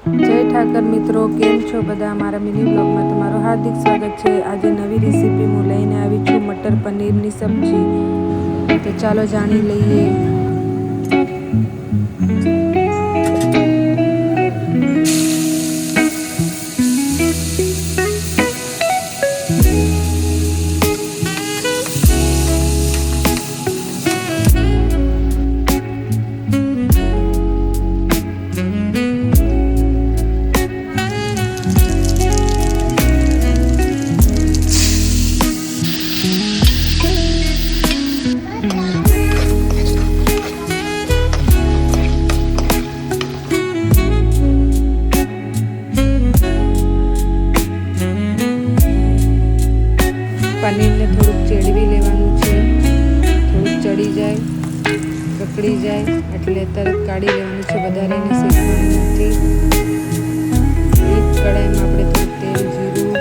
જય ઠાકર મિત્રો, કેમ છો બધા? મારા મિની બ્લોગમાં તમારું હાર્દિક સ્વાગત છે। આજે નવી રેસીપી હું લઈને આવી છું, મટર પનીરની સબ્જી। તો ચાલો જાણી લઈએ। પનીરને થોડુંક ચેડવી લેવાનું છે, થોડુંક ચડી જાય, કકડી જાય એટલે તરત કાઢી લેવાનું છે, વધારે એને શેકવાનું નથી। એક કડાઈમાં આપણે થોડુંક તેલ, જીરું,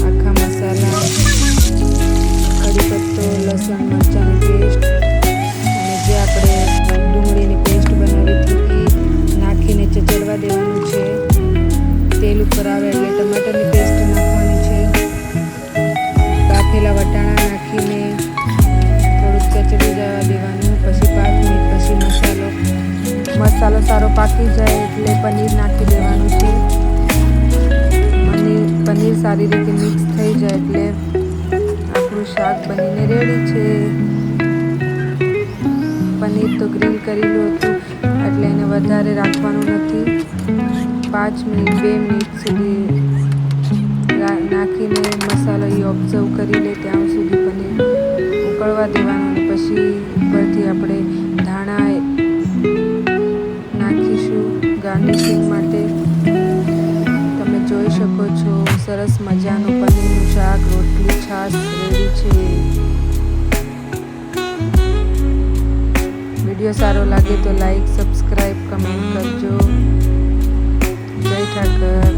આખા મસાલા, કઢી પત્તો, લસણ મરચાંની પેસ્ટ અને જે આપણે ડુંગળીની પેસ્ટ બનાવી હતી એ નાખીને ચચડવા દેવાનું છે। તેલ ઉપર આવે એટલે ટમાટરની પેસ્ટ નાખવાની છે, બાફેલા વટાણા નાખીને થોડુંક ચચડી જવા દેવાનું। પછી 5 મિનિટ પછી મસાલો સારો પાકી જાય એટલે પનીર નાખી દેવાનું છે। પનીર સારી રીતે મિક્સ થઈ જાય એટલે આપણું શાક બનીને રેડી છે। પનીર તો ગ્રીલ કરેલું હતું એટલે એને વધારે રાખવાનું નથી। 5 મિનિટ 2 મિનિટ સુધી નાખીને મસાલો એ ઓબ્ઝર્વ કરી લે ત્યાં સુધી પનીર ઉકળવા દેવાનું। પછી ઉપરથી આપણે ધાણા નાખીશું ગાર્નિશિંગ માટે। તમે જોઈ શકો છો સરસ મજાનું પનીરનું શાક, રોટલી, છાશ રેડી છે। વિડીયો સારો લાગે તો લાઈક, સબસ્ક્રાઈબ, કમેન્ટ કરજો। જય ઠાકર।